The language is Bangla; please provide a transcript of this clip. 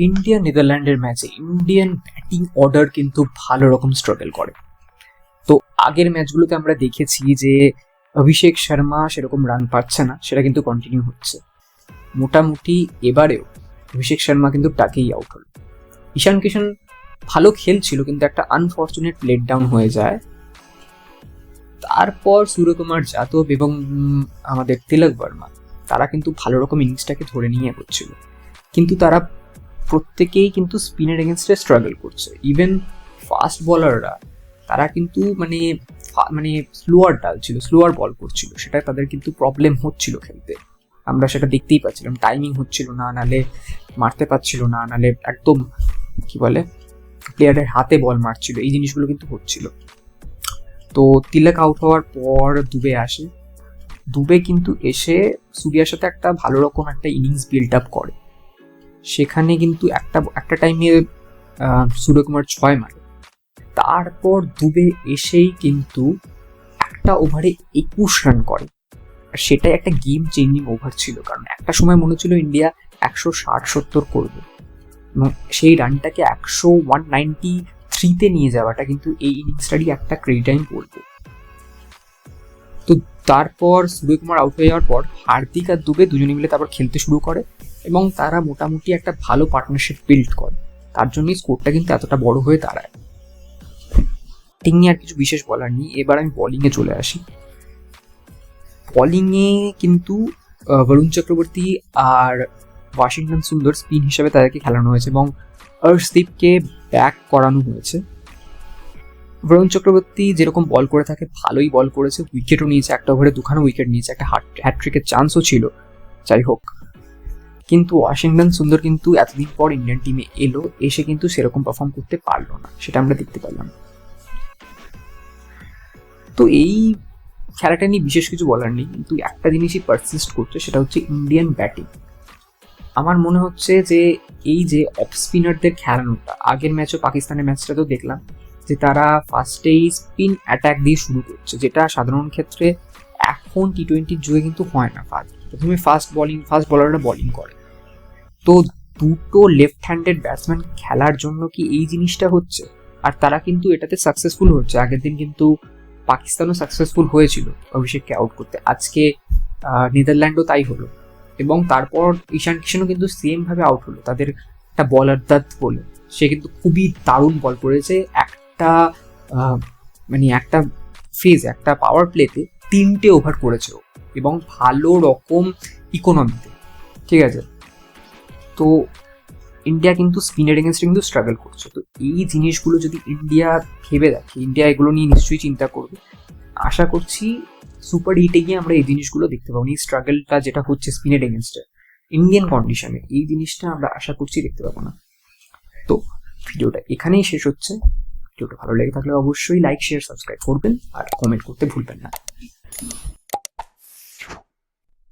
ইন্ডিয়া নেদারল্যান্ডের ম্যাচে ইন্ডিয়ান ব্যাটিং অর্ডার কিন্তু ভালো রকম স্ট্রাগল করে। তো আগের ম্যাচগুলোতে আমরা দেখেছি যে অভিষেক শর্মা সেরকম রান পাচ্ছে না, সেটা কিন্তু কন্টিনিউ হচ্ছে। মোটামুটি এবারেও অভিষেক শর্মা কিন্তু টাকেই আউট হল। ঈশান কিষান ভালো খেলছিল, কিন্তু একটা আনফর্চুনেট লেট ডাউন হয়ে যায়। তারপর সূর্যকুমার যাদব এবং আমাদের তিলক বর্মা তারা কিন্তু ভালো রকম ইনিংসটাকে ধরে নিয়ে এগোচ্ছিল, কিন্তু তারা প্রত্যেকেই কিন্তু স্পিনের এগেনস্টে স্ট্রাগল করছে। ইভেন ফাস্ট বলাররা তারা কিন্তু মানে স্লোয়ার ডালছিল, স্লোয়ার বল করছিল, সেটা তাদের কিন্তু প্রবলেম হচ্ছিল খেলতে। আমরা সেটা দেখতেই পাচ্ছিলাম, টাইমিং হচ্ছিল না, নালে মারতে পারছিল না, নালে একদম কি বলে প্লেয়ারের হাতে বল মারছিল, এই জিনিসগুলো কিন্তু হচ্ছিল। তো তিলক আউট হওয়ার পর দুবে আসে। দুবে কিন্তু এসে সূর্যার সাথে একটা ভালো রকম একটা ইনিংস বিল্ড আপ করে। সেখানে কিন্তু একটা টাইমে সূর্যকুমার 6 মারে। তারপর দুবে এসেই কিন্তু একটা ওভারে 21 রান করে, আর সেটাই একটা গেম চেঞ্জিং ওভার ছিল। কারণ একটা সময় মনে হচ্ছিল ইন্ডিয়া 160-70 করবে, এবং সেই রানটাকে 193-তে নিয়ে যাওয়াটা কিন্তু এই ইনিংসটারই একটা ক্রেডিট আমি বলবো। তো তারপর সূর্যকুমার আউট হয়ে যাওয়ার পর হার্দিক আর দুবে দুজনে মিলে তারপর খেলতে শুরু করে, এবং তারা মোটামুটি একটা ভালো পার্টনারশিপ বিল্ড করে। তার জন্যই স্কোরটা কিন্তু এতটা বড় হয়ে দাঁড়ায়। ব্যাটিং নিয়ে আর কিছু বিশেষ বলার নেই। এবার আমি বোলিংয়ে চলে আসি। বোলিংয়ে কিন্তু বরুণ চক্রবর্তী আর ওয়াশিংটন সুন্দর স্পিন হিসাবে তাদেরকে খেলানো হয়েছে, এবং অর্শদীপকে ব্যাক করানো হয়েছে। বরুণ চক্রবর্তী যেরকম বল করে থাকে ভালোই বল করেছে, উইকেটও নিয়েছে, একটা ওভারে 2খানা উইকেট নিয়েছে, একটা হ্যাটট্রিকের চান্সও ছিল। যাই হোক, কিন্তু ওয়াশিংটন সুন্দর কিন্তু এতদিন পর ইন্ডিয়ান টিমে এলো, এসে কিন্তু সেরকম পারফর্ম করতে পারলো না, সেটা আমরা দেখতে পারলাম। তো এই খেলাটা নিয়ে বিশেষ কিছু বলার নেই, কিন্তু একটা জিনিসই পারসিস্ট করছে, সেটা হচ্ছে ইন্ডিয়ান ব্যাটিং। আমার মনে হচ্ছে যে এই যে অফ স্পিনারদের খেলানোটা, আগের ম্যাচও পাকিস্তানের ম্যাচটাতেও দেখলাম যে তারা ফার্স্টেই স্পিন অ্যাটাক দিয়ে শুরু করছে, যেটা সাধারণ ক্ষেত্রে এখন টি-20 যুগে কিন্তু হয় না। প্রথমে ফাস্ট বলাররা বোলিং করে। তো দুটো লেফট হ্যান্ডেড ব্যাটসম্যান খেলার জন্য কি এই জিনিসটা হচ্ছে, আর তারা কিন্তু এটাতে সাকসেসফুল হচ্ছে। আগের দিন কিন্তু পাকিস্তানও সাকসেসফুল হয়েছিল অভিষেককে আউট করতে, আজকে নেদারল্যান্ডও তাই হলো। এবং তারপর ঈশান কিষানও কিন্তু সেম ভাবে আউট হলো। তাদের একটা বলার দত্ত বলে, সে কিন্তু খুবই দারুণ বল করেছে। একটা ফেজ, একটা পাওয়ার প্লেতে 3টে ওভার করেছে, এবং ভালো রকম ইকোনমিতে, ঠিক আছে। তো ইন্ডিয়া কিন্তু স্পিনের এগেনস্টে কিন্তু স্ট্রাগল করছে। তো এই জিনিসগুলো যদি ইন্ডিয়া ভেবে দেখে, ইন্ডিয়া এগুলো নিয়ে নিশ্চয়ই চিন্তা করবে। আশা করছি সুপার হিটে গিয়ে আমরা এই জিনিসগুলো দেখতে পাবো। এই স্ট্রাগলটা যেটা হচ্ছে স্পিনের এগেনস্টে ইন্ডিয়ান কন্ডিশনে, এই জিনিসটা আমরা আশা করছি দেখতে পাবো না। তো ভিডিওটা এখানেই শেষ হচ্ছে। ভিডিওটা ভালো লেগে থাকলে অবশ্যই লাইক, শেয়ার, সাবস্ক্রাইব করবেন, আর কমেন্ট করতে ভুলবেন না।